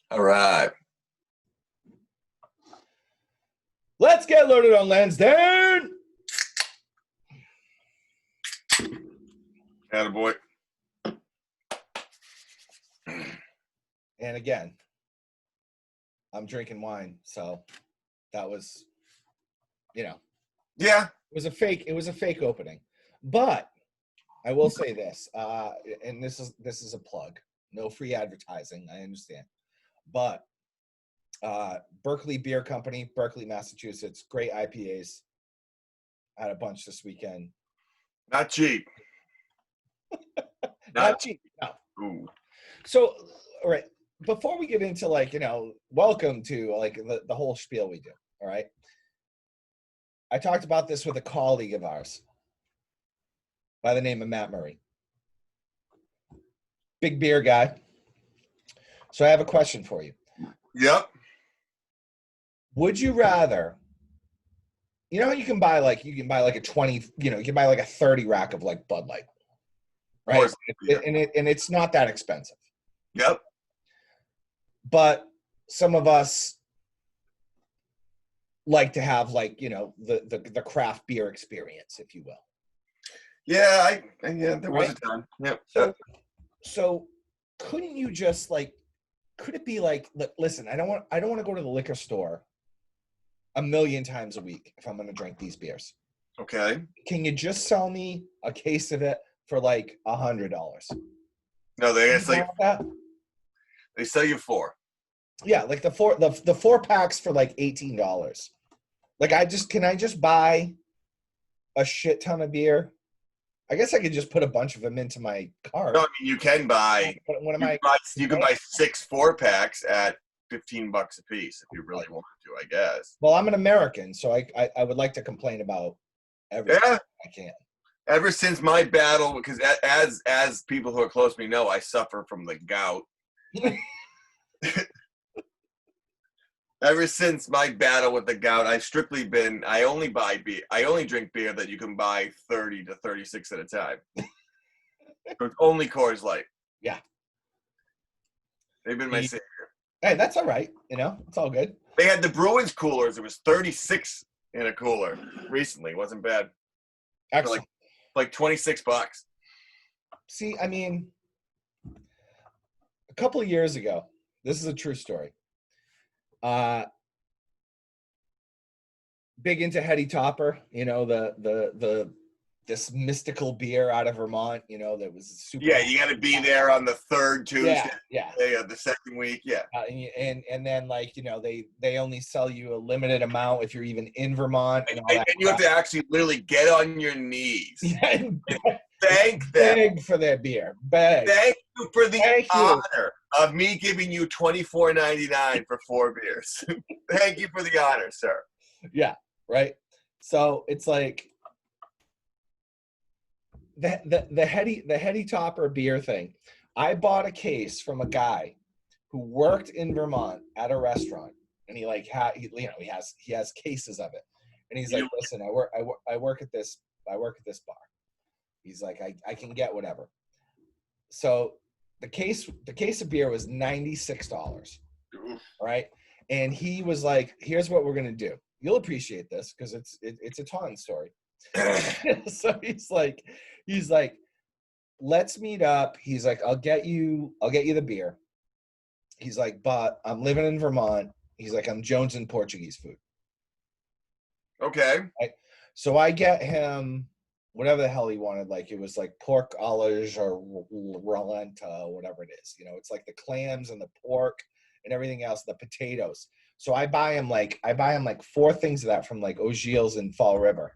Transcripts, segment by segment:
All right. Let's get loaded on Lansdowne. Attaboy. And again, I'm drinking wine, so that was, Yeah. it was a fake opening. But I will say this, and this is a plug. No free advertising, I understand. But Berkeley Beer Company, Berkeley, Massachusetts, great IPAs. I had a bunch this weekend. Not cheap. Not cheap. No. Ooh. So, all right, before we get into welcome to the whole spiel we do, all right? I talked about this with a colleague of ours by the name of Matt Murray. Big beer guy. So I have a question for you. Yep. Would you rather, how you can buy like a 20, you can buy like a 30 rack of like Bud Light, right? Course, yeah. And it's not that expensive. Yep. But some of us like to have the craft beer experience, if you will. Yeah, there was a time. Yep. So couldn't you just could it be listen, I don't want to go to the liquor store a million times a week if I'm going to drink these beers. Okay. Can you just sell me a case of it for $100? No, they sell you 4. Yeah, like the 4 packs for $18. Can I just buy a shit ton of beer? I guess I could just put a bunch of them into my cart. No, I mean you can buy. You can buy 6 4-packs at $15 a piece if you really want to, I guess. Well, I'm an American, so I would like to complain about everything I can. Ever since my battle, because as people who are close to me know, I suffer from the gout. Ever since my battle with the gout, I've strictly been. I only buy beer. I only drink beer that you can buy 30 to 36 at a time. So it's only Coors Light. Yeah, they've been my savior. Hey, that's all right. It's all good. They had the Bruins coolers. It was 36 in a cooler recently. It wasn't bad. Excellent. For like $26. See, I mean, a couple of years ago, this is a true story. Big into Heady Topper, this mystical beer out of Vermont, that was super. Yeah, you got to be there on the third Tuesday. Yeah. The second week, yeah. And then they only sell you a limited amount if you're even in Vermont. And you have to actually literally get on your knees. And thank them. Beg for their beer. Beg. Thank you for the honor of me giving you $24.99 for 4 beers. Thank you for the honor, sir. Yeah, right. So it's like the Heady Topper beer thing. I bought a case from a guy who worked in Vermont at a restaurant, and he has cases of it, and he's like, listen, I work at this bar. He's like, I can get whatever. So the case of beer was $96, right? And he was like, here's what we're gonna do. You'll appreciate this because it's a Taunton story. So he's like, let's meet up. He's like, I'll get you the beer. He's like, but I'm living in Vermont. He's like, I'm jonesing Portuguese food. Okay. Right? So I get him whatever the hell he wanted. It was like pork alage or rolenta, whatever it is. It's like the clams and the pork and everything else, the potatoes. So I buy him 4 things of that from O'Giel's in Fall River.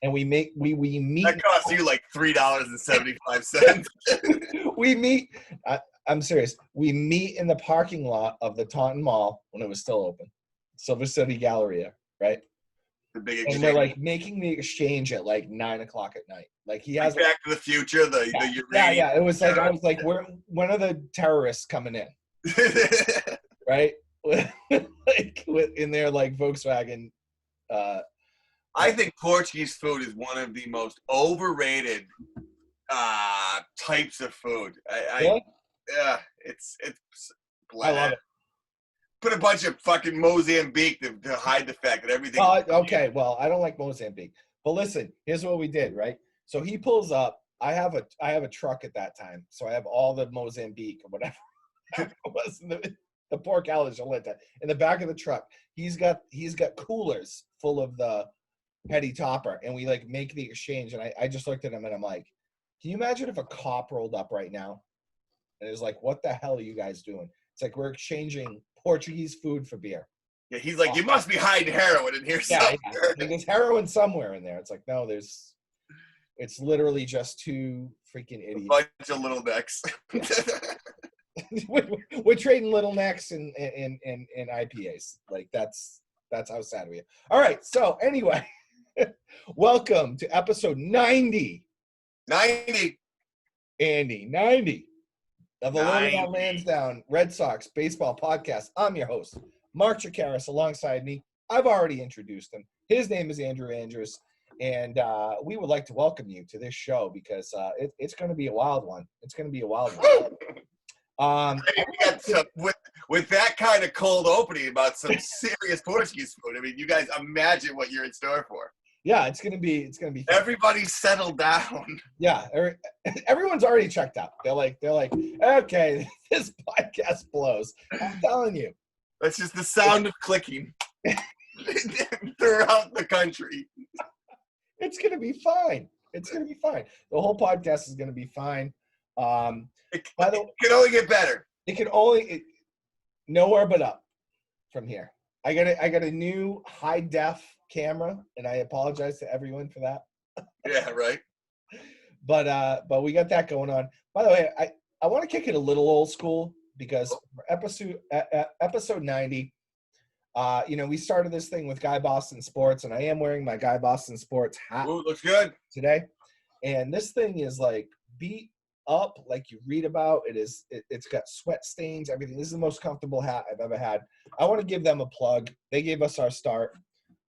And we meet. That costs you $3.75. We meet. I'm serious. We meet in the parking lot of the Taunton Mall when it was still open, Silver City Galleria, right? The big exchange. And we're making the exchange at 9 o'clock at night. He has Back to the Future. The uranium. Yeah. It was I was like, when are the terrorists coming in? Right? In their Volkswagen. I think Portuguese food is one of the most overrated types of food. Really? Yeah, it's bland. I love it. bunch of fucking Mozambique to hide the fact that everything. Okay, well, I don't like Mozambique. But listen, here's what we did, right? So he pulls up. I have a truck at that time, so I have all the Mozambique or whatever it was in the pork alejoleta in the back of the truck. He's got coolers full of the heady topper, and we like make the exchange. And I just looked at him and I'm like, can you imagine if a cop rolled up right now and is like, what the hell are you guys doing? It's like we're exchanging Portuguese food for beer. Yeah, he's like, you must be hiding heroin in here somewhere. Yeah. Like, there's heroin somewhere in there. It's like, no, it's literally just two freaking idiots. A bunch of little necks. We're trading little necks and IPAs. Like that's how sad we are. All right. So anyway, welcome to episode 90. 90. Andy, 90 of the Lansdowne Red Sox baseball podcast. I'm your host, Mark Chikaris, alongside me. I've already introduced him. His name is Andrew Andrews, and we would like to welcome you to this show because it's going to be a wild one. It's going to be a wild one. With that kind of cold opening about some serious Portuguese food, I mean, you guys imagine what you're in store for. Yeah, it's gonna be fun. Everybody settle down. Yeah, everyone's already checked out. They're like, okay, this podcast blows. I'm telling you. That's just the sound of clicking throughout the country. It's gonna be fine. It's gonna be fine. The whole podcast is gonna be fine. It can only get better. It can only nowhere but up from here. I got a new high def camera, and I apologize to everyone for that. Yeah, right. But we got that going on. By the way, I want to kick it a little old school because for episode 90, we started this thing with Guy Boston Sports, and I am wearing my Guy Boston Sports hat. Ooh, looks good today. And this thing is like beat up like you read about. It's got sweat stains, everything. This is the most comfortable hat I've ever had. I want to give them a plug. They gave us our start.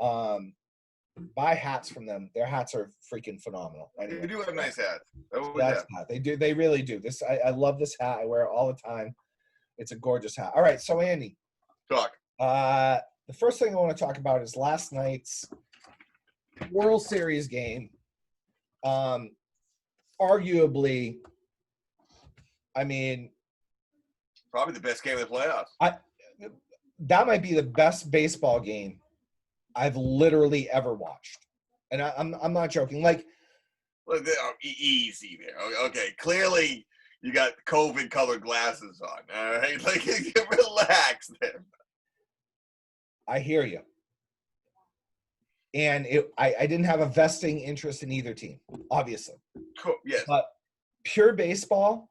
Buy hats from them. Their hats are freaking phenomenal. Anyway, they do have nice hats. They do. They really do. I love this hat. I wear it all the time. It's a gorgeous hat. All right, so Andy, talk. The first thing I want to talk about is last night's World Series game. Arguably, I mean, probably the best game of the playoffs. That might be the best baseball game I've literally ever watched, and I'm not joking. Like, well, easy there. Okay, clearly you got COVID-colored glasses on. All right, like relax there. I hear you, and I didn't have a vesting interest in either team, obviously. Cool. Yes. But pure baseball,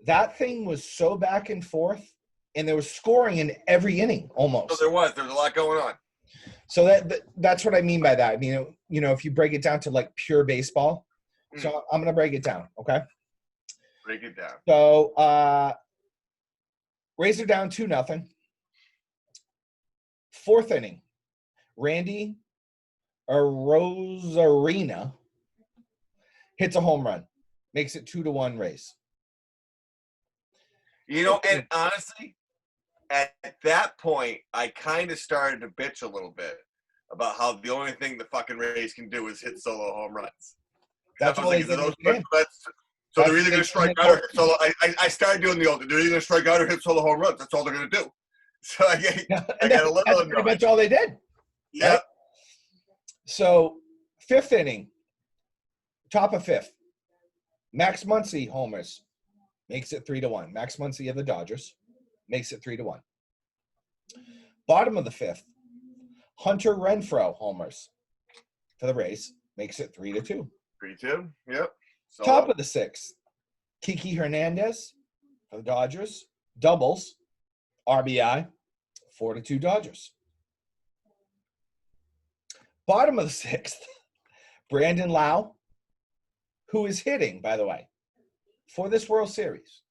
that thing was so back and forth, and there was scoring in every inning almost. So there was a lot going on. So that's what I mean by that. I mean, if you break it down to like pure baseball. So I'm going to break it down, okay? Break it down. So Rays are down 2-0. Fourth inning, Randy Arozarena hits a home run, makes it 2-1 Rays. And honestly, at that point, I kind of started to bitch a little bit about how the only thing the fucking Rays can do is hit solo home runs. That's all they did. So they're either going to strike out or hit solo. I started doing the old. They're either going to strike out or hit solo home runs. That's all they're going to do. So I got a little. That's pretty much all they did. Yeah. Right? So fifth inning, top of fifth, Max Muncy homers, makes it 3-1. Max Muncy of the Dodgers makes it 3-1. Bottom of the fifth, Hunter Renfroe homers for the Rays, makes it 3-2. 3-2. Yep. Top of the sixth, Kiki Hernandez for the Dodgers doubles, RBI, 4-2 Dodgers. Bottom of the sixth, Brandon Lau, who is hitting, by the way, for this World Series,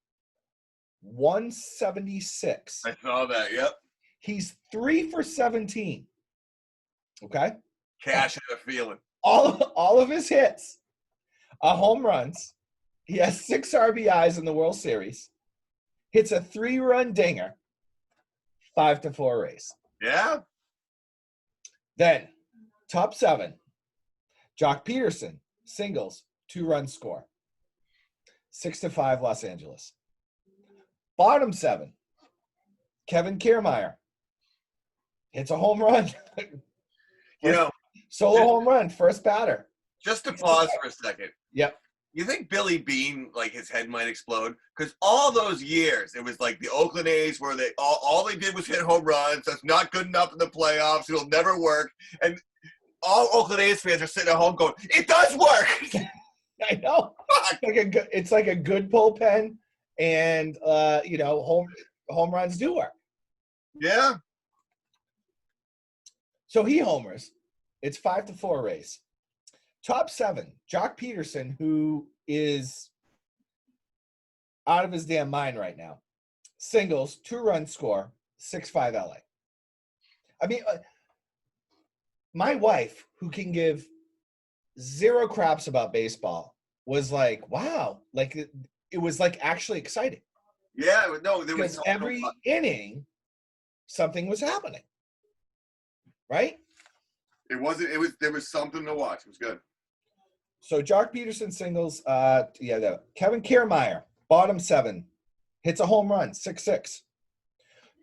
176. I saw that, yep. He's 3 for 17. Okay? Cash and a feeling. All of his hits are home runs. He has 6 RBIs in the World Series. Hits a 3-run dinger. 5-4 race. Yeah. Then, top 7, Jock Peterson, singles, 2-run score. 6-5 Los Angeles. Bottom 7, Kevin Kiermaier hits a home run. Solo home run, first batter. Just to pause for a second. Yep. You think Billy Beane, like, his head might explode? Because all those years, it was like the Oakland A's where they all they did was hit home runs. That's not good enough in the playoffs. It'll never work. And all Oakland A's fans are sitting at home going, it does work. I know. It's like a good bullpen, and home runs do work. Yeah. So he homers. It's 5-4 race. Top 7, Jock Peterson, who is out of his damn mind right now. Singles, 2-run score, 6-5 LA. I mean, my wife, who can give zero craps about baseball, was like, wow. Like, it was like actually exciting. Yeah, no, there because was every inning, something was happening. Right? There was something to watch. It was good. So Jock Peterson singles, Kevin Kiermaier, bottom 7, hits a home run, 6-6.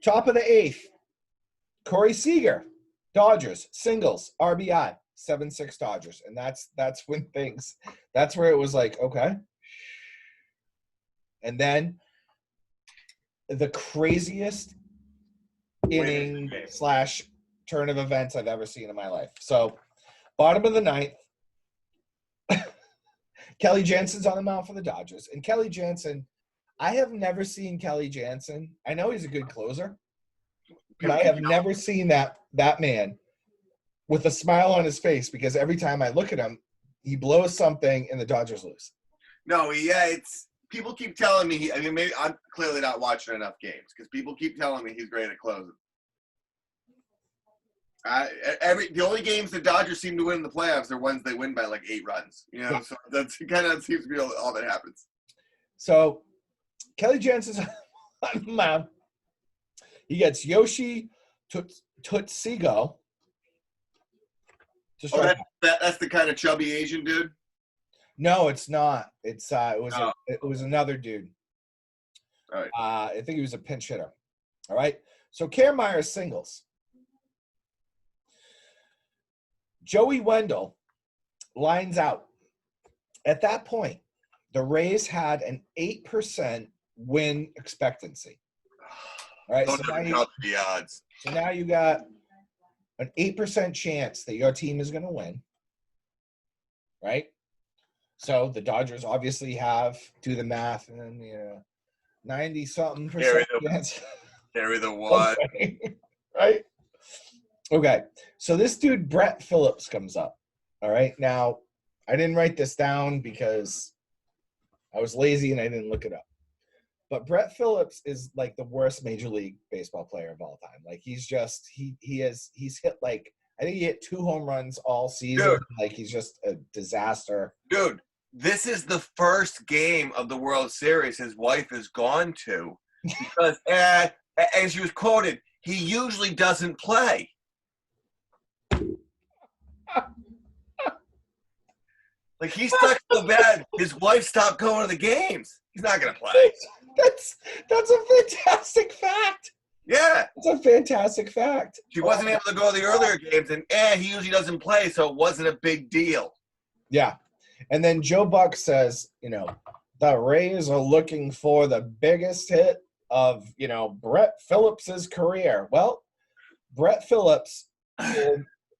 Top of the 8th, Corey Seager, Dodgers, singles, RBI, 7-6 Dodgers. And that's when that's where it was like, okay. And then the craziest inning / turn of events I've ever seen in my life. So bottom of the 9th, Kelly Jansen's on the mound for the Dodgers. And Kelly Jansen, I have never seen Kelly Jansen. I know he's a good closer, but I have never seen that man with a smile on his face, because every time I look at him, he blows something and the Dodgers lose. No, it's people keep telling me maybe I'm clearly not watching enough games, because people keep telling me he's great at closing. The only games the Dodgers seem to win in the playoffs are ones they win by like 8 runs. So that's kind of seems to be all that happens. So Kelly Jansen's on the mound. He gets Yoshi Tutsigo. That's the kind of chubby Asian dude? No, it's not. It was another dude. All right. I think he was a pinch hitter. All right. So Kiermaier singles. Joey Wendell lines out. At that point, the Rays had an 8% win expectancy. All right. The odds. So now you got an 8% chance that your team is going to win. Right? So the Dodgers obviously do the math, and 90-something percent chance. Carry the one. Right? Okay. So this dude, Brett Phillips, comes up. All right. Now, I didn't write this down because I was lazy and I didn't look it up. But Brett Phillips is like the worst Major League Baseball player of all time. Like, he's just he's hit like, I think he hit 2 home runs all season. Dude. Like, he's just a disaster. Dude, this is the first game of the World Series his wife has gone to because, as she was quoted, he usually doesn't play. Like, he stuck so bad, his wife stopped going to the games. He's not going to play. That's a fantastic fact. Yeah. It's a fantastic fact. She wasn't able to go to the earlier games, and he usually doesn't play, so it wasn't a big deal. Yeah. And then Joe Buck says, the Rays are looking for the biggest hit of, Brett Phillips's career. Well, Brett Phillips,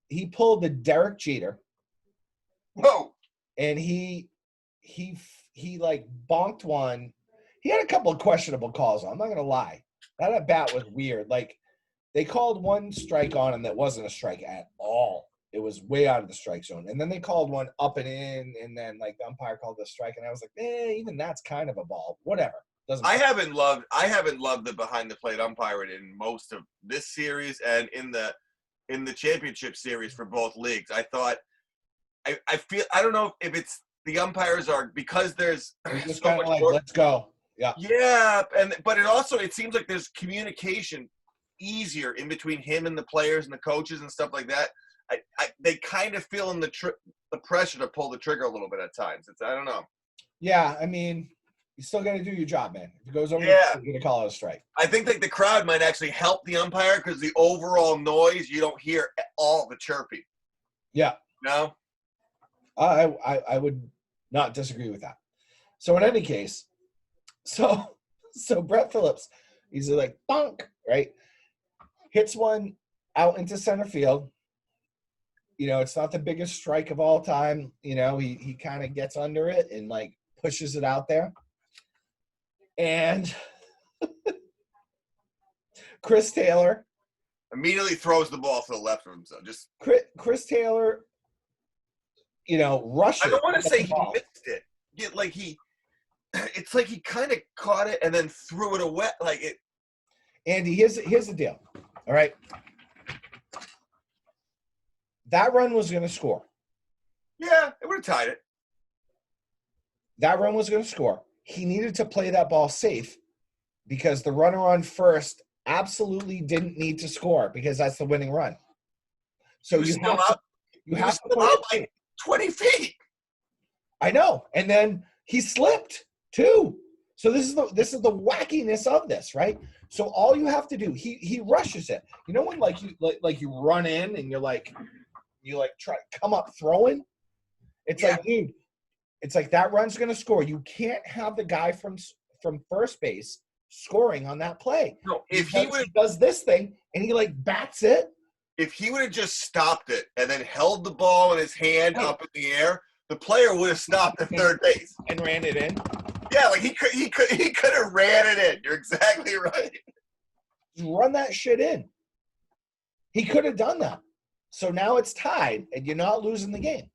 he pulled the Derek Jeter. Whoa. And he like bonked one. He had a couple of questionable calls. I'm not going to lie. That at bat was weird. Like, they called one strike on him that wasn't a strike at all. It was way out of the strike zone. And then they called one up and in, and then like the umpire called the strike, and I was like, even that's kind of a ball. Whatever. I haven't loved the behind the plate umpiring in most of this series and in the championship series for both leagues. I thought I feel I don't know if it's the umpires are because there's just so much like, let's go. Yeah. Yeah, but it seems like there's communication easier in between him and the players and the coaches and stuff like that. They kind of feel in the pressure to pull the trigger a little bit at times. I don't know. Yeah, I mean, you still got to do your job, man. If it goes over, Yeah. you're gonna call it a strike. I think like the crowd might actually help the umpire because the overall noise, you don't hear all the chirping. Yeah. No. I would not disagree with that. So in any case, so Brett Phillips, he's like bonk, right? Hits one out into center field. You know, it's not the biggest strike of all time. You know, he kind of gets under it and like pushes it out there. And Chris Taylor immediately throws the ball to the left of him. So just Chris Taylor, you know, rushes. I don't want to say he missed it. It's like he kind of caught it and then threw it away. Like it. Andy, here's the deal. All right. That run was going to score. Yeah, it would have tied it. That run was going to score. He needed to play that ball safe because the runner on first absolutely didn't need to score because that's the winning run. So you have to play it like 20 feet. I know. And then he slipped too. So this is the wackiness of this, right? So all you have to do, he rushes it. You know when you run in and you try to come up throwing? It's like, dude, it's like that run's going to score. You can't have the guy from first base scoring on that play. No, he does this thing and he like bats it. If he would have just stopped it and then held the ball in his hand up in the air, the player would have stopped at third base and ran it in. Yeah, like he could have ran it in. You're exactly right. Run that shit in. He could have done that. So now it's tied, and you're not losing the game.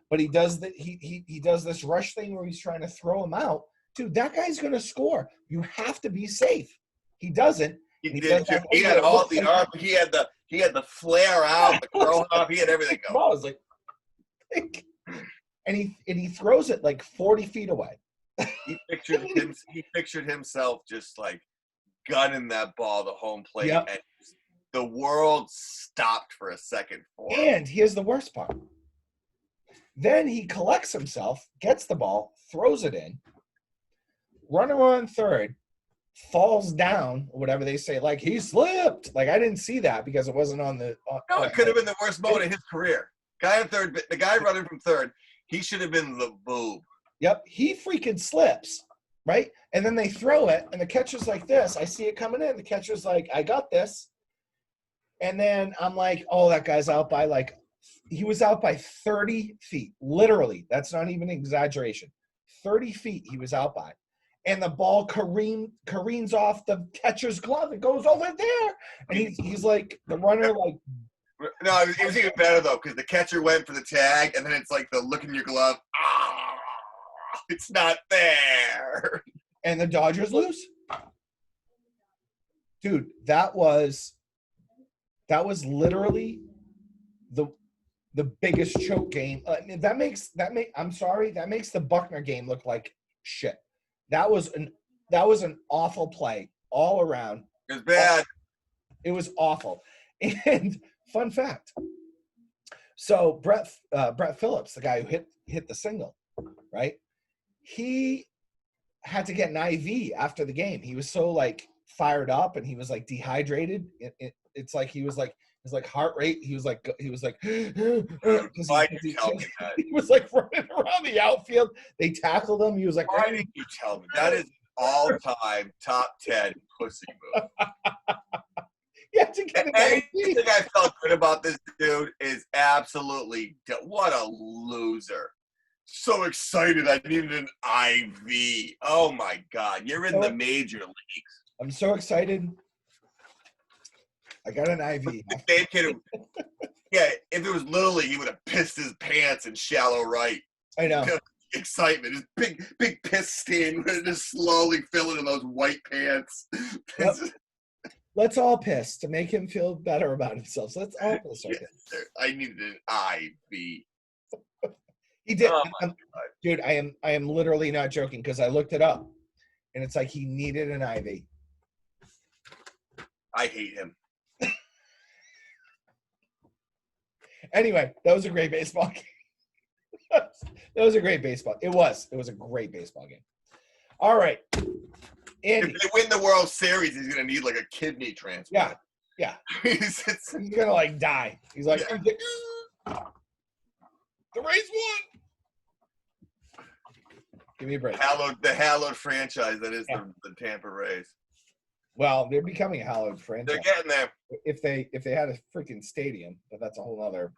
But he does he does this rush thing where he's trying to throw him out. Dude, that guy's going to score. You have to be safe. He doesn't. He did. He had all the arm. He had the flare out, the throw off. He had everything going. I was like, and he throws it like 40 feet away. He pictured himself just like gunning that ball to home plate, yep. And the world stopped for a second for him. And here's the worst part. Then he collects himself, gets the ball, throws it in. Runner on third falls down, or whatever they say, like he slipped. Like I didn't see that because it wasn't on the. No, it could have been the worst moment of his career. Guy on third, the guy running from third, he should have been the boob. Yep, he freaking slips, right? And then they throw it, and the catcher's like this. I see it coming in. The catcher's like, I got this. And then I'm like, oh, that guy's out by he was out by 30 feet. Literally, that's not even an exaggeration. 30 feet he was out by. And the ball careens off the catcher's glove. It goes over there. And he's like, the runner like. No, it was even better, though, because the catcher went for the tag, and then it's like the look in your glove. Ah, it's not there. And the Dodgers lose. Dude, that was literally the biggest choke game. That makes the Buckner game look like shit. That was an awful play all around. It was bad. It was awful. And fun fact. So Brett Phillips, the guy who hit the single, right? He had to get an IV after the game. He was so like fired up and he was like dehydrated. It's like he was like his like heart rate. He was like he was like running around the outfield. They tackled him. He was like, why didn't you tell me? That is all-time top 10 pussy move. You have to get an IV. Anything I felt good about this dude is absolutely what a loser. So excited I needed an IV. Oh my God, you're in the major leagues. I'm so excited. I got an IV. The same kid yeah, if it was Little League, he would have pissed his pants in shallow right. I know. Excitement. His big piss stain just slowly filling in those white pants. Yep. Let's all piss to make him feel better about himself. So let's all piss. Yes, I needed an IV. He did. Oh dude, I am literally not joking because I looked it up. And it's like he needed an IV. I hate him. Anyway, that was a great baseball game. That was a great baseball. It was a great baseball game. All right, Andy. If they win the World Series, he's gonna need like a kidney transplant. Yeah. He's gonna like die. He's like, yeah. The Rays won. Give me a break. The hallowed franchise that is the Tampa Rays. Well, they're becoming a hallowed franchise. They're getting there. If they had a freaking stadium, but that's a whole other.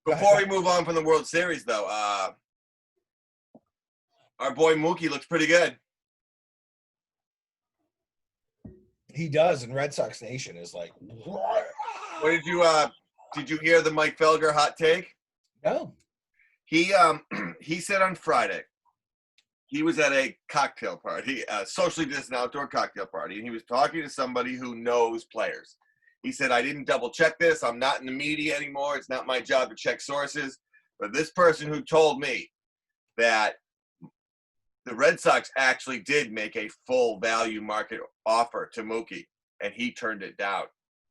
Before we move on from the World Series, though, our boy Mookie looks pretty good. He does, and Red Sox Nation is like. What did you hear the Mike Felger hot take? No. He said on Friday he was at a cocktail party, a socially distant outdoor cocktail party, and he was talking to somebody who knows players. He said, I didn't double check this. I'm not in the media anymore. It's not my job to check sources. But this person who told me that the Red Sox actually did make a full value market offer to Mookie, and he turned it down.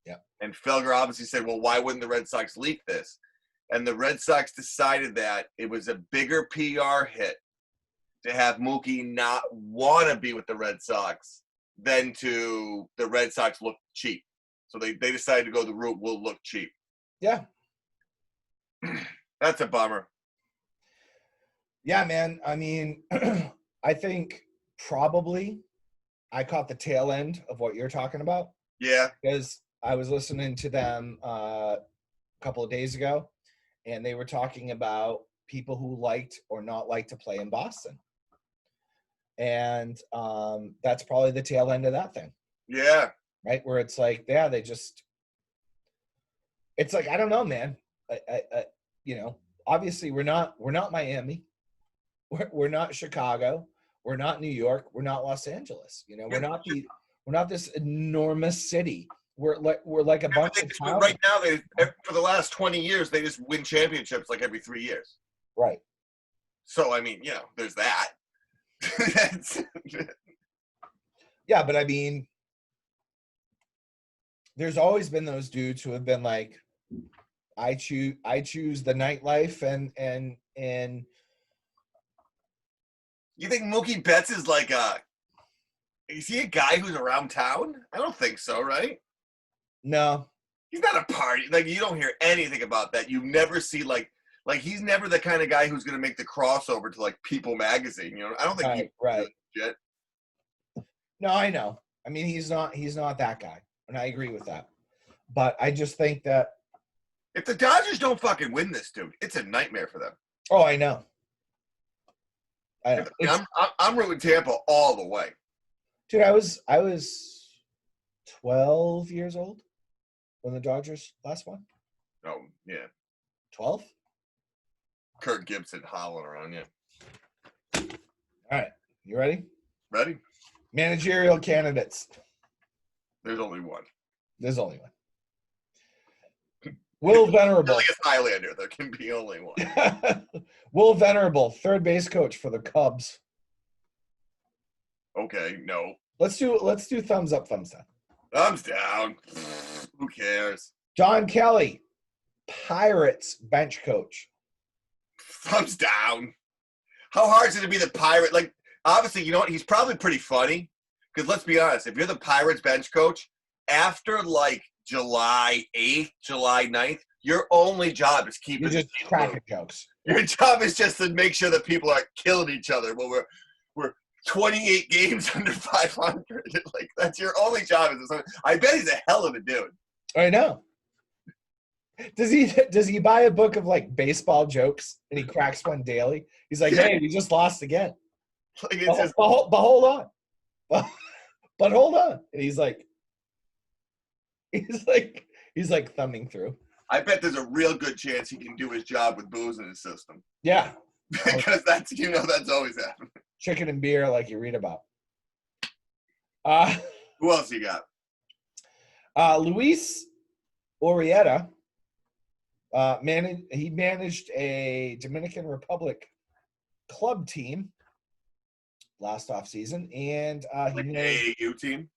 Yeah. And Felger obviously said, well, why wouldn't the Red Sox leak this? And the Red Sox decided that it was a bigger PR hit to have Mookie not want to be with the Red Sox than to the Red Sox look cheap. So they decided to go the route, we'll look cheap. Yeah. That's a bummer. Yeah, man. I mean, I think probably I caught the tail end of what you're talking about. Yeah. Because I was listening to them a couple of days ago, and they were talking about people who liked or not liked to play in Boston. And that's probably the tail end of that thing. Yeah. Right? Where it's like, yeah, it's like, I don't know, man. Obviously we're not Miami. We're not Chicago. We're not New York. We're not Los Angeles. We're not this enormous city. We're like a bunch of towns. Right now, for the last 20 years, they just win championships like every 3 years. Right. So, I mean, there's that. Yeah, but I mean, there's always been those dudes who have been like, I choose the nightlife and you think Mookie Betts is like is he a guy who's around town? I don't think so, right? No. He's not a party. Like, you don't hear anything about that. You never see like he's never the kind of guy who's going to make the crossover to like People magazine. I don't think right. Shit. No, I know. I mean, he's not that guy, and I agree with that. But I just think that if the Dodgers don't fucking win this, dude, it's a nightmare for them. Oh, I know. I'm rooting Tampa all the way. Dude, I was 12 years old when the Dodgers last won. Oh, yeah. 12? Kirk Gibson howling around, yeah. All right. You ready? Ready? Managerial candidates. There's only one. Will Venerable. Like a Highlander, there can be only one. Will Venerable, third base coach for the Cubs. Okay, no. Let's do thumbs up, thumbs down. Thumbs down. Who cares? John Kelly, Pirates bench coach. Thumbs down. How hard is it to be the Pirate? Like, obviously, you know what? He's probably pretty funny. Because let's be honest, if you're the Pirates bench coach, after like July 8th, July 9th, your only job is keeping. You're just cracking jokes. Your job is just to make sure that people aren't killing each other when we're 28 games under 500. Like, that's your only job. I bet he's a hell of a dude. I know. Does he buy a book of like baseball jokes and he cracks one daily? He's like, hey, we just lost again. Like, but hold on. But hold on. And he's like thumbing through. I bet there's a real good chance he can do his job with booze in his system. Yeah. Because that's always happening. Chicken and beer like you read about. Who else you got? Luis Urieta. He managed a Dominican Republic club team last offseason, and he like an AAU team.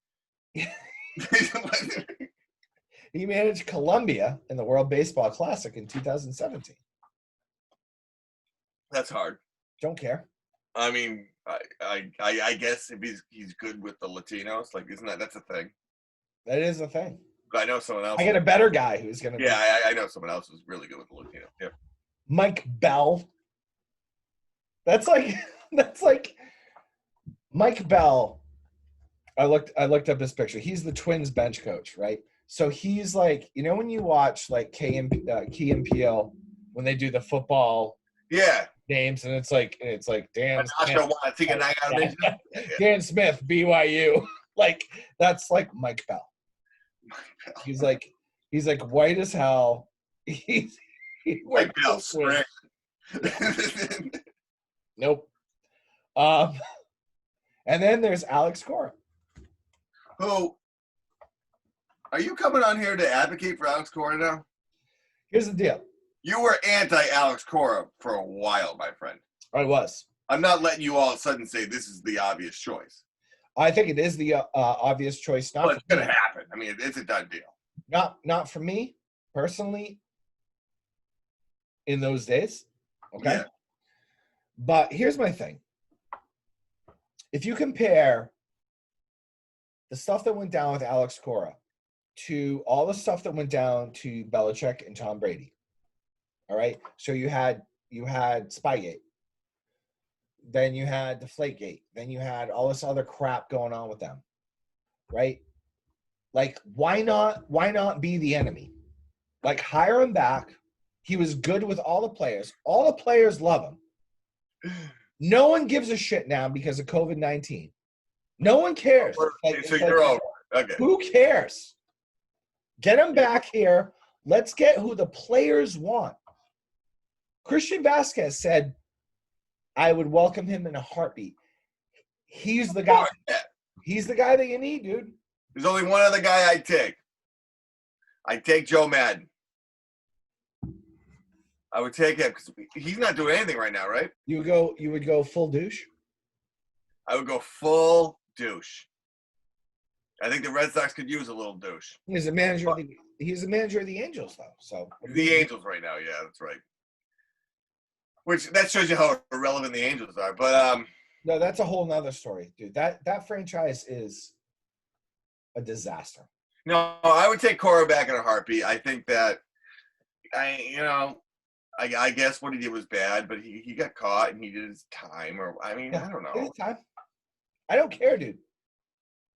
He managed Colombia in the World Baseball Classic in 2017. That's hard. Don't care. I mean, I guess if he's good with the Latinos, like, isn't that's a thing? That is a thing. I know someone else. I got a better guy who's going to Yeah, I know someone else who's really good with the Latinos. Yeah. Mike Bell. That's like Mike Bell. I looked up his picture. He's the Twins bench coach, right? So he's like, you know, when you watch like Key and Peele when they do the football names, and it's like Dan Smith, BYU. Like that's like Mike Bell. He's like white as hell. He's Mike Bell. Nope. And then there's Alex Cora. Who? Are you coming on here to advocate for Alex Cora now? Here's the deal. You were anti-Alex Cora for a while, my friend. I was. I'm not letting you all of a sudden say this is the obvious choice. I think it is the obvious choice. But it's going to happen. I mean, it's a done deal. Not for me personally in those days. Okay. Yeah. But here's my thing. If you compare the stuff that went down with Alex Cora to all the stuff that went down to Belichick and Tom Brady, all right? So you had Spygate. Then you had Deflategate. Then you had all this other crap going on with them, right? Like, why not be the enemy? Like, hire him back. He was good with all the players. All the players love him. No one gives a shit now because of COVID-19. No one cares. So you're over. Okay. Who cares? Get him back here. Let's get who the players want. Christian Vasquez said, I would welcome him in a heartbeat. He's the guy. He's the guy that you need, dude. There's only one other guy I'd take. I'd take Joe Madden. I would take him because he's not doing anything right now, right? You would go full douche? I would go full douche. I think the Red Sox could use a little douche. He's a manager of the Angels, though. So the Angels right now, yeah, that's right. Which that shows you how irrelevant the Angels are. But no, that's a whole nother story, dude. That franchise is a disaster. No, I would take Cora back in a heartbeat. I think that I guess what he did was bad, but he got caught and he did his time. Or I don't know. His time. I don't care, dude.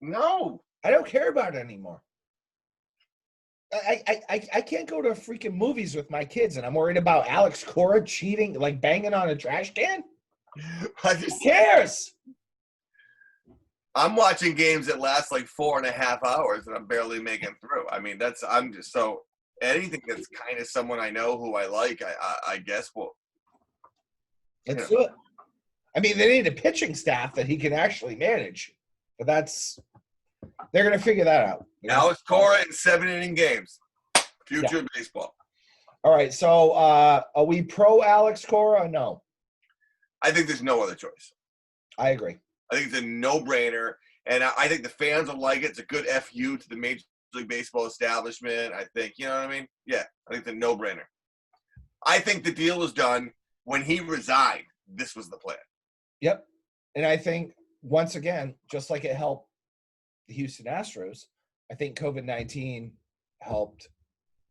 No, I don't care about it anymore. I can't go to freaking movies with my kids, and I'm worried about Alex Cora cheating, like banging on a trash can. Who cares? I'm watching games that last like 4.5 hours, and I'm barely making through. I mean, I'm just so anything that's kind of someone I know who I like. I guess let's do it. I mean, they need a pitching staff that he can actually manage, but they're going to figure that out. Alex Cora in 7-inning games. Future baseball. All right. So are we pro Alex Cora or no? I think there's no other choice. I agree. I think it's a no-brainer. And I think the fans will like it. It's a good FU to the Major League Baseball establishment. I think, you know what I mean? Yeah. I think it's a no-brainer. I think the deal was done when he resigned. This was the plan. Yep. And I think, once again, just like it helped the Houston Astros, I think COVID-19 helped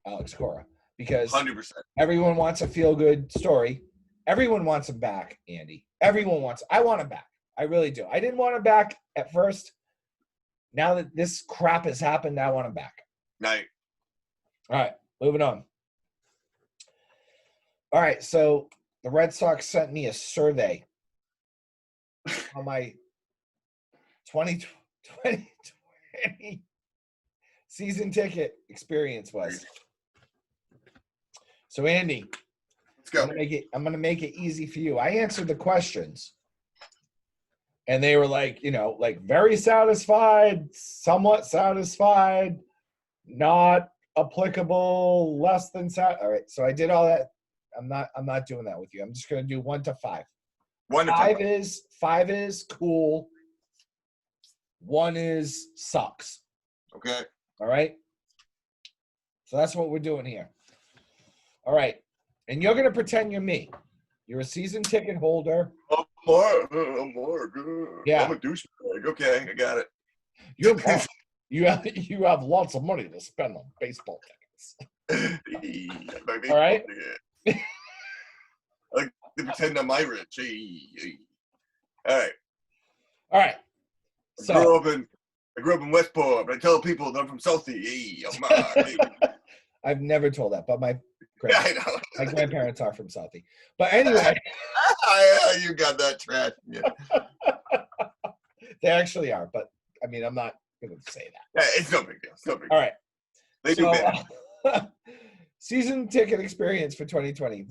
Alex Cora because 100%. Everyone wants a feel-good story. Everyone wants him back, Andy. I want him back. I really do. I didn't want him back at first. Now that this crap has happened, I want him back. Right. All right, moving on. All right, so the Red Sox sent me a survey on my 2020 season ticket experience was. So Andy, let's go. I'm gonna make it easy for you. I answered the questions, and they were like, like very satisfied, somewhat satisfied, not applicable, less than All right, so I did all that. I'm not doing that with you. I'm just gonna do 1 to 5. 1 to 5 is cool. 1 is sucks. Okay. All right. So that's what we're doing here. All right. And you're going to pretend you're me. You're a season ticket holder. I'm Mark. Yeah. I'm a douchebag. Okay, I got it. You're Mark. You have lots of money to spend on baseball tickets. All right. I like to pretend I'm Irish. All right. All right. I grew up in Westport, but I tell people that I'm from Southie. I'm Mark. I've never told that, but my grandparents are from Southie. But anyway. You got that trash. Yeah. They actually are, but I mean, I'm not going to say that. Yeah, it's no big deal. It's no big deal. All right. They do bad. Season ticket experience for 2020.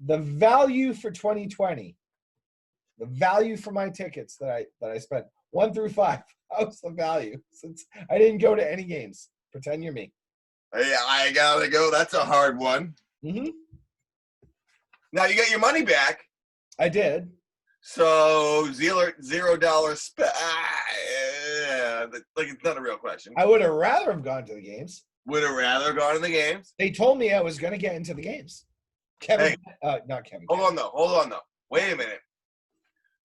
The value for 2020. The value for my tickets that I spent 1 through 5. How's the value? Since I didn't go to any games. Pretend you're me. Yeah, I gotta go. That's a hard one. Mm-hmm. Now you got your money back. I did. So $0 spent. Like it's not a real question. I would have rather have gone to the games. Would have rather gone to the games. They told me I was going to get into the games. Not Kevin. Hold on though. Wait a minute.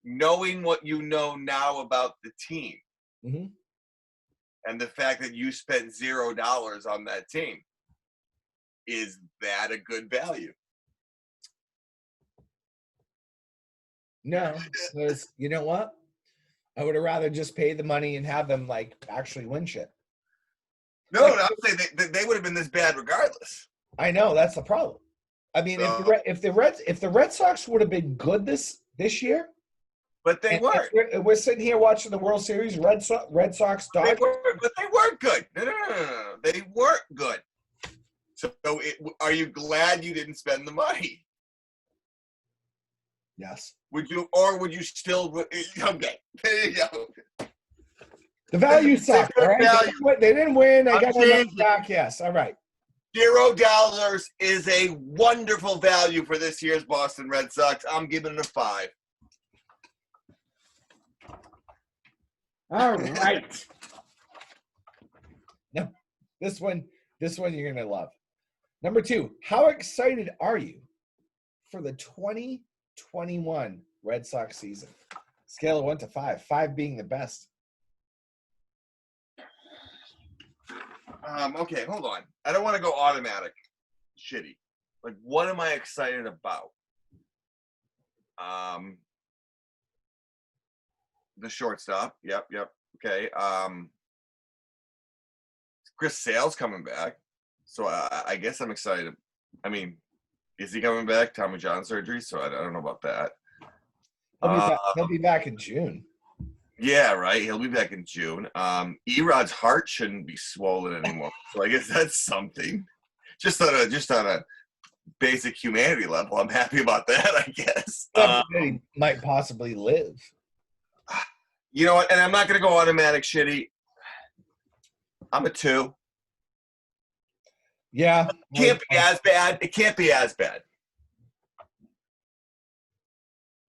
Knowing what you know now about the team, mm-hmm. and the fact that you spent $0 on that team, is that a good value? No, because you know what? I would have rather just pay the money and have them like actually win shit. No, I'm saying they would have been this bad regardless. I know that's the problem. I mean, if the Red Sox would have been good this year, but they weren't. We're sitting here watching the World Series, Red Sox, Dodgers. But they weren't good. No. They weren't good. So, are you glad you didn't spend the money? Yes. Would you still? Okay. There you go. The value sucked. All right. They didn't win. I got my money back. Yes. All right. $0 is a wonderful value for this year's Boston Red Sox. I'm giving it a 5. All right. No, this one you're gonna love. Number 2, how excited are you for the 2021 Red Sox season? Scale of 1 to 5, 5 being the best. Okay, hold on. I don't want to go automatic shitty. Like, what am I excited about? The shortstop. Yep. Okay. Chris Sale's coming back. So I guess I'm excited. I mean, is he coming back? Tommy John surgery, so I don't know about that. He'll be back in June. Yeah, right. He'll be back in June. Erod's heart shouldn't be swollen anymore. So I guess that's something. Just on a basic humanity level, I'm happy about that, I guess. He might possibly live. You know what? And I'm not going to go automatic shitty. I'm a 2. Yeah. It can't be as bad. It can't be as bad.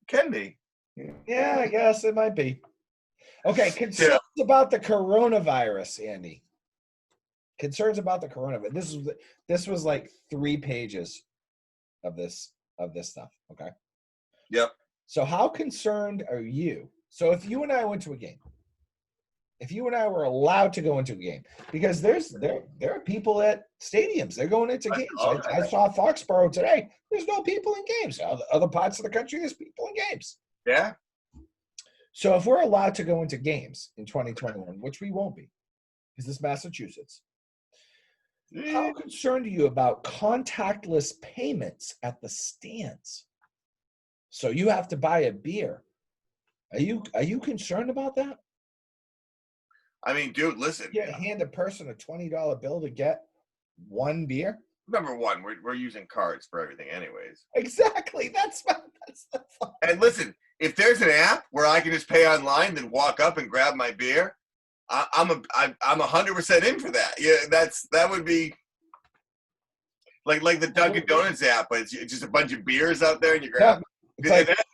It can be. Yeah, I guess it might be. Okay, concerns about the coronavirus, Andy. Concerns about the coronavirus. This was like 3 pages of this stuff. Okay. Yep. So how concerned are you? So if you and I went to a game, if you and I were allowed to go into a game, because there are people at stadiums, they're going into games. I saw Foxborough today. There's no people in games. Other parts of the country, there's people in games. Yeah. So if we're allowed to go into games in 2021, which we won't be, because it's Massachusetts, how concerned are you about contactless payments at the stands? So you have to buy a beer. Are you concerned about that? I mean, dude, listen. You hand a person a $20 bill to get 1 beer? Number one, we're using cards for everything anyways. Exactly. That's the fun. And listen, if there's an app where I can just pay online, then walk up and grab my beer, I'm 100% in for that. Yeah, that would be like the Dunkin' Donuts app, but it's just a bunch of beers out there and you grab.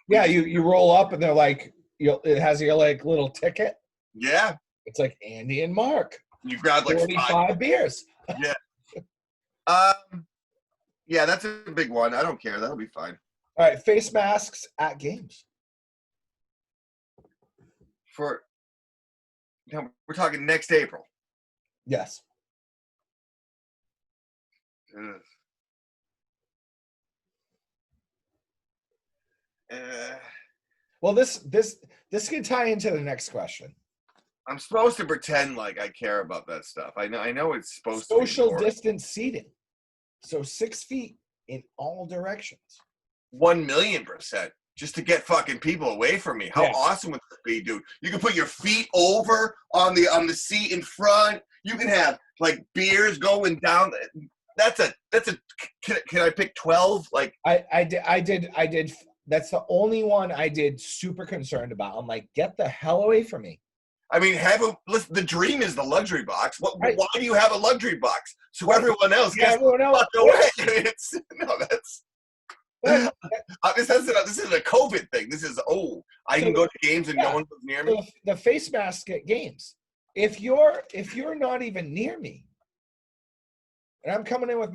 Yeah, you roll up and they're like, it has your like little ticket. Yeah. It's like Andy and Mark. You grab like 45 beers. Yeah. Yeah, that's a big one. I don't care. That'll be fine. All right, face masks at games. For we're talking next April. Yes. Ugh. Well, this can tie into the next question. I'm supposed to pretend like I care about that stuff. I know it's supposed to be Social important. distance seating. So 6 feet in all directions. 1,000,000%. Just to get fucking people away from me. How awesome would that be, dude? You can put your feet over on the seat in front. You can have like beers going down. That's a. Can I pick 12? Like I did. That's the only one I did super concerned about. I'm like, get the hell away from me. I mean, listen, the dream is the luxury box. Right. Why do you have a luxury box? So everyone else gets everyone else. fucked away. This is a COVID thing. This is I can go to games and no one goes near me. The face mask at games. If you're not even near me, and I'm coming in with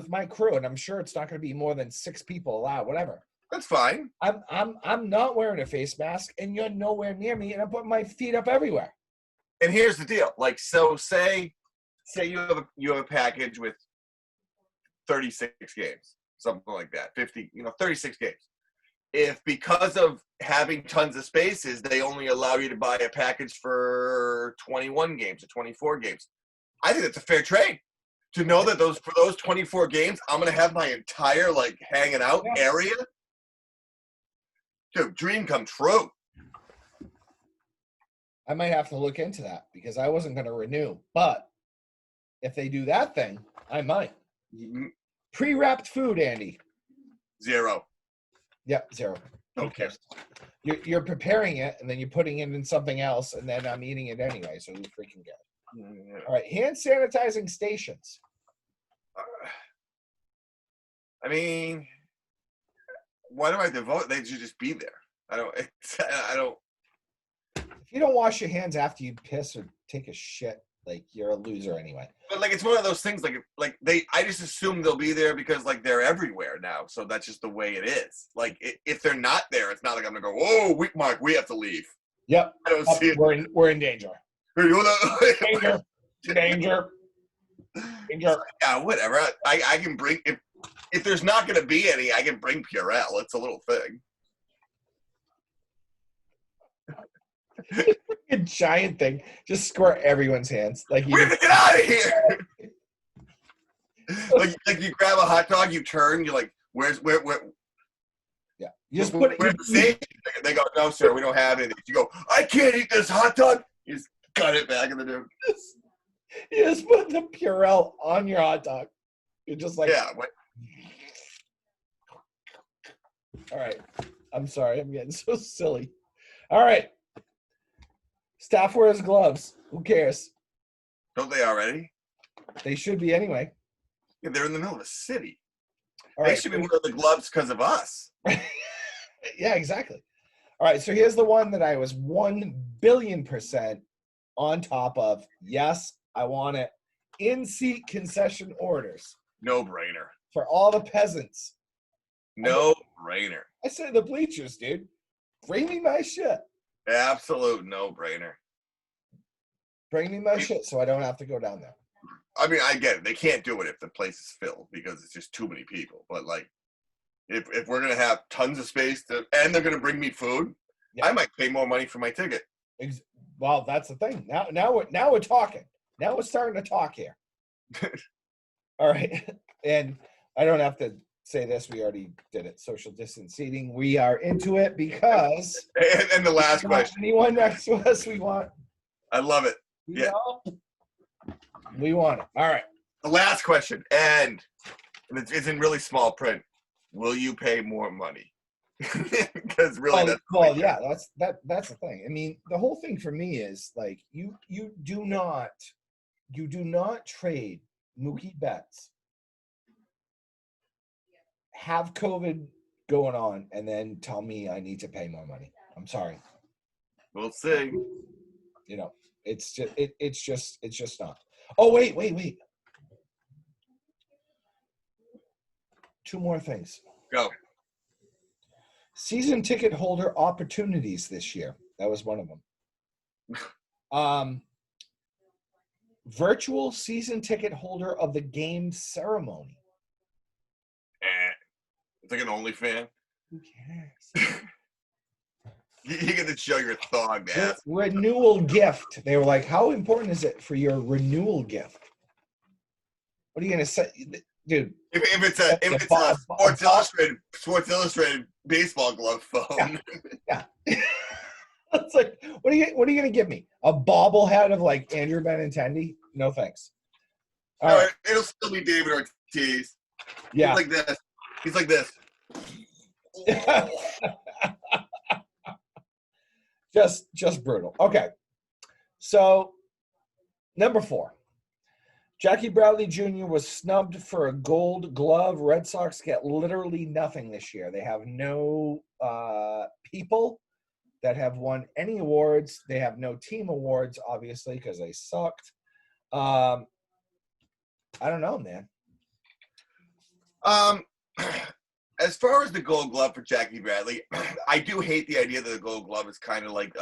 my crew, and I'm sure it's not going to be more than 6 people allowed, whatever. That's fine. I'm not wearing a face mask, and you're nowhere near me, and I'm putting my feet up everywhere. And here's the deal: like, so say you have a package with 36 games, something like that, 50, 36 games. If because of having tons of spaces, they only allow you to buy a package for 21 games or 24 games, I think it's a fair trade. To know that for those 24 games, I'm gonna have my entire like hanging out area. Dude, dream come true. I might have to look into that because I wasn't going to renew. But if they do that thing, I might. Pre-wrapped food, Andy. 0. Yep, 0. Okay. You're preparing it, and then you're putting it in something else, and then I'm eating it anyway, so you freaking get it. Yeah. All right, hand sanitizing stations. I mean, why do I devote? They should just be there. I don't. If you don't wash your hands after you piss or take a shit, like you're a loser anyway. But like, it's one of those things. I just assume they'll be there because like they're everywhere now. So that's just the way it is. Like if they're not there, it's not like I'm gonna go. Oh, Mark, we have to leave. Yep. I don't see it. We're in danger. Danger. Yeah, whatever. I can bring if there's not going to be any, I can bring Purell. It's a little thing. A giant thing. Just squirt everyone's hands. Like we have to get out of here. like you grab a hot dog, you turn, you're like, where? Yeah. You just put it. Where's the station? They go, no, sir, we don't have anything. You go, I can't eat this hot dog. You just cut it back in the dude. You just put the Purell on your hot dog. You're just like, yeah. All right. I'm sorry. I'm getting so silly. All right. Staff wears gloves. Who cares? Don't they already? They should be anyway. Yeah, they're in the middle of the city. All they right. should be wearing the gloves because of us. Yeah, exactly. All right. So here's the one that I was 1,000,000,000% on top of. Yes, I want it. In-seat concession orders. No brainer. For all the peasants. No brainer. I said the bleachers, dude. Bring me my shit. Absolute no brainer. Bring me my shit so I don't have to go down there. I mean, I get it. They can't do it if the place is filled because it's just too many people. But like, if we're gonna have tons of space and they're gonna bring me food, I might pay more money for my ticket. Well, that's the thing. Now we're talking. Now we're starting to talk here. All right, and I don't have to say this. We already did it. Social distance seating. We are into it because. And the last question. Anyone next to us, we want. I love it. Yeah. We want it. All right. The last question, and it's in really small print. Will you pay more money? Because really, that's the thing. I mean, the whole thing for me is like you do not trade Mookie Betts, have COVID going on, and then tell me I need to pay more money. I'm sorry. We'll see. You know, it's just not. Oh wait. 2 more things. Go. Season ticket holder opportunities this year. That was one of them. Virtual season ticket holder of the game ceremony. It's like an OnlyFans. Who cares? You get to show your thong, man. Renewal gift. They were like, how important is it for your renewal gift? What are you going to say? Dude. If it's a Sports Illustrated baseball glove phone. Yeah. It's like, what are you going to give me? A bobblehead of like Andrew Benintendi? No thanks. All right. It'll still be David Ortiz. Yeah. He's like this. Just brutal. Okay. So, number 4. Jackie Bradley Jr. was snubbed for a Gold Glove. Red Sox get literally nothing this year. They have no people that have won any awards. They have no team awards, obviously, because they sucked. I don't know, man. As far as the Gold Glove for Jackie Bradley, I do hate the idea that the Gold Glove is kind of like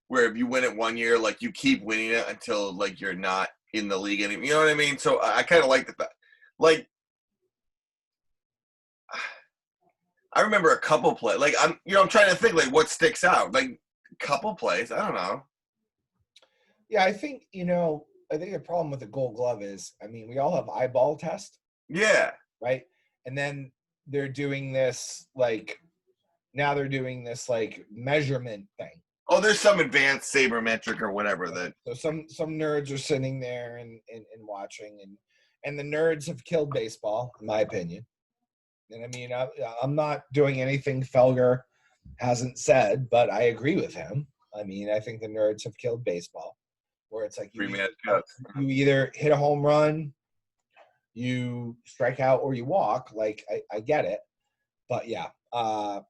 where if you win it one year, like you keep winning it until like you're not in the league anymore. You know what I mean? So I kind of like the fact, like, I remember a couple plays. Like I'm trying to think like what sticks out. Like a couple plays. I don't know. Yeah, I think the problem with the Gold Glove is, I mean, we all have eyeball test. Yeah. Right. And then they're doing this like measurement thing. Oh, there's some advanced sabermetric or whatever that. So some nerds are sitting there and watching, and the nerds have killed baseball, in my opinion. And I mean, I'm not doing anything Felger hasn't said, but I agree with him. I mean, I think the nerds have killed baseball, where it's like you either hit a home run, you strike out, or you walk. Like I get it, but yeah. But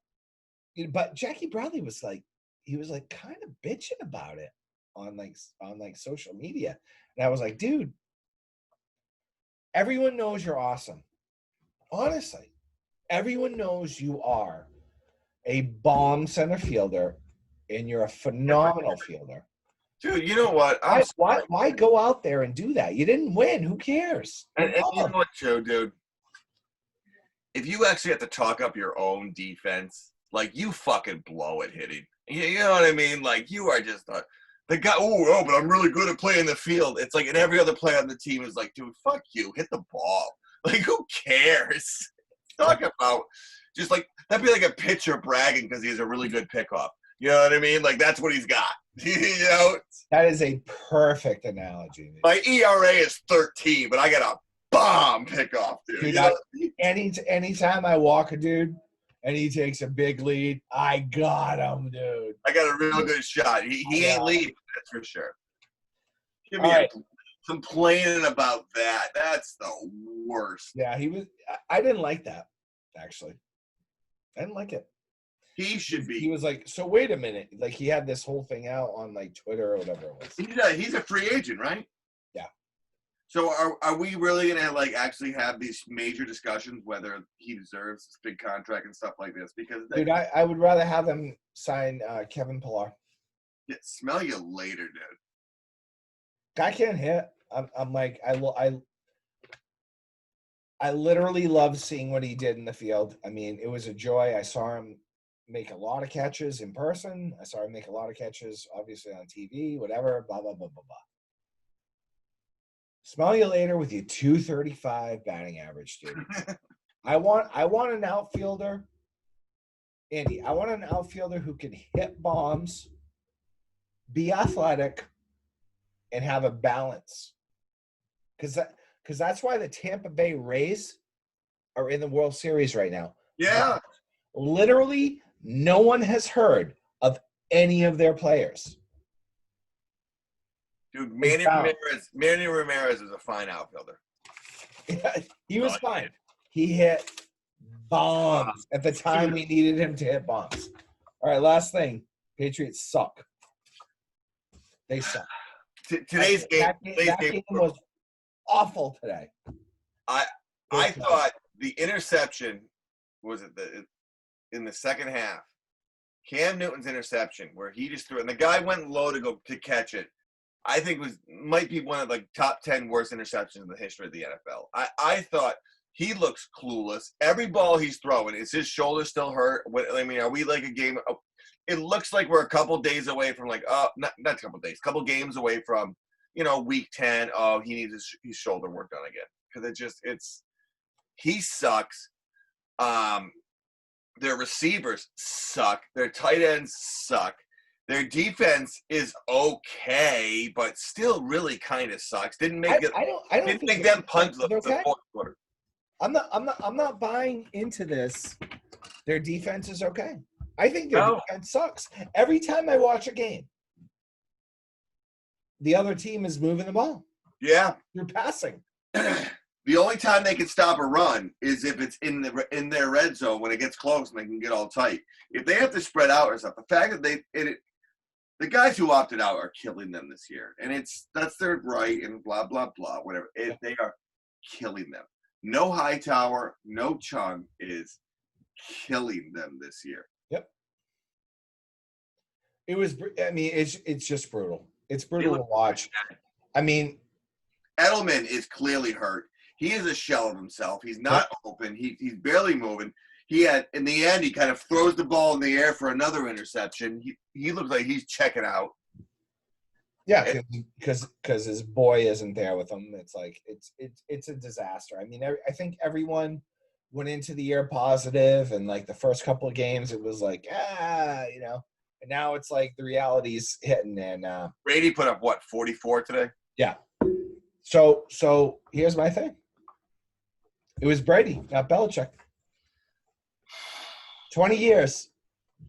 Jackie Bradley was like, he was like kind of bitching about it on social media. And I was like, dude, everyone knows you're awesome. Honestly, everyone knows you are a bomb center fielder and you're a phenomenal fielder. Dude, you know what? Why go out there and do that? You didn't win. Who cares? And you know what, Joe, dude? If you actually have to talk up your own defense, like you fucking blow at hitting. You know what I mean? Like you are just the guy. Oh, but I'm really good at playing the field. It's like, and every other player on the team is like, dude, fuck you, hit the ball. Like, who cares? Talk about just like that'd be like a pitcher bragging because he has a really good pickoff. You know what I mean? Like that's what he's got. You know, that is a perfect analogy. My ERA is 13, but I got a bomb pickoff, dude. Anytime I walk a dude and he takes a big lead, I got him, dude. I got a real good shot. He ain't leading, that's for sure. Give me complaining about that. That's the worst. Yeah, he was. I didn't like that, actually. I didn't like it. He should be. He was like, so wait a minute. Like he had this whole thing out on like Twitter or whatever it was. He's a free agent, right? Yeah. So are we really gonna like actually have these major discussions whether he deserves this big contract and stuff like this? Because dude, I would rather have them sign Kevin Pillar. Yeah, smell you later, dude. Guy can't hit. I'm like I literally love seeing what he did in the field. I mean, it was a joy. I saw him make a lot of catches in person. I saw him make a lot of catches, obviously on TV, whatever, blah, blah, blah, blah, blah. Smell you later with your 235 batting average, dude. I want an outfielder, Andy. I want an outfielder who can hit bombs, be athletic, and have a balance. Because that's why the Tampa Bay Rays are in the World Series right now. Yeah. Literally, no one has heard of any of their players. Dude, Manny Ramirez is a fine outfielder. Yeah, he was fine. He hit bombs at the time we needed him to hit bombs. All right, last thing. Patriots suck. They suck. Today's game was awful today. I thought the interception in the second half. Cam Newton's interception, where he just threw it, and the guy went low to catch it. I think might be one of like top 10 worst interceptions in the history of the NFL. I thought he looks clueless. Every ball he's throwing, is his shoulder still hurt? Are we like a game? It looks like we're a couple days away from not a couple days, couple games away from week 10. Oh, he needs his shoulder work done again because he sucks. Their receivers suck. Their tight ends suck. Their defense is okay, but still really kind of sucks. Didn't make them punt the fourth quarter. I'm not buying into this. Their defense is okay. I think their defense sucks. Every time I watch a game, the other team is moving the ball. Yeah. You're passing. The only time they can stop a run is if it's in their red zone when it gets close and they can get all tight. If they have to spread out or stuff, the fact that the guys who opted out are killing them this year, and that's their right and blah blah blah whatever. They are killing them. No Hightower, no Chung is killing them this year. Yep. It was. I mean, it's just brutal. It's brutal to watch. I mean, Edelman is clearly hurt. He is a shell of himself. He's not open. He's barely moving. In the end, he kind of throws the ball in the air for another interception. He looks like he's checking out. Yeah, because his boy isn't there with him. It's like it's a disaster. I mean, I think everyone went into the year positive, and like the first couple of games, it was like and now it's like the reality's hitting. And Brady put up 44 today. Yeah. So here's my thing. It was Brady, not Belichick. 20 years.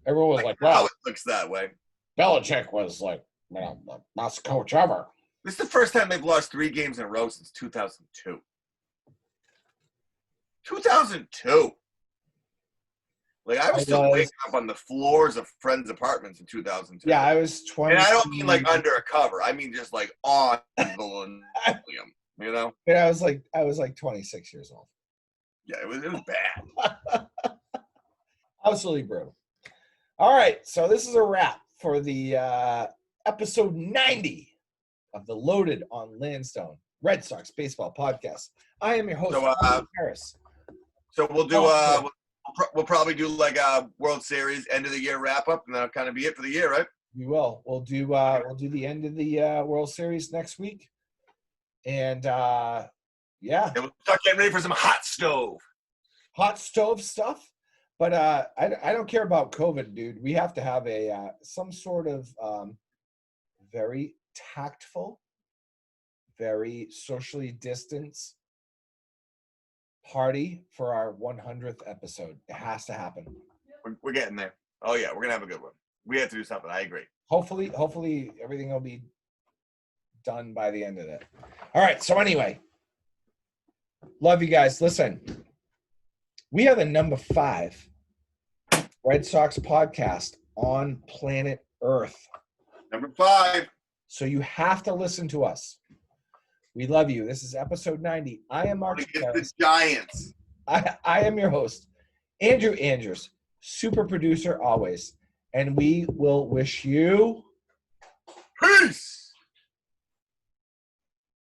Everyone was like, wow. It looks that way. Belichick was like, the best coach ever. This is the first time they've lost 3 games in a row since 2002. 2002. Like, I was still waking up on the floors of friends' apartments in 2002. Yeah, I was 20. And I don't mean like under a cover. I mean just like on the linoleum, And I was like 26 years old. Yeah, it was bad. Absolutely brutal. All right, so this is a wrap for the episode 90 of the Loaded on Lansdowne Red Sox baseball podcast. I am your host, Harris. So we'll do we'll probably do like a World Series end of the year wrap up, and that'll kind of be it for the year, right? We will. We'll do the end of the World Series next week, and yeah, and we'll start getting ready for some hot stove stuff. But I don't care about COVID, dude. We have to have some sort of very tactful, very socially distanced party for our 100th episode. It has to happen. We're getting there. Oh yeah, we're gonna have a good one. We have to do something. I agree. Hopefully everything will be done by the end of it. All right. So anyway, love you guys. Listen, we are the number 5 Red Sox podcast on planet Earth. Number 5. So you have to listen to us. We love you. This is episode 90. I am Mark. The Giants. I am your host, Andrew Andrews, super producer always. And we will wish you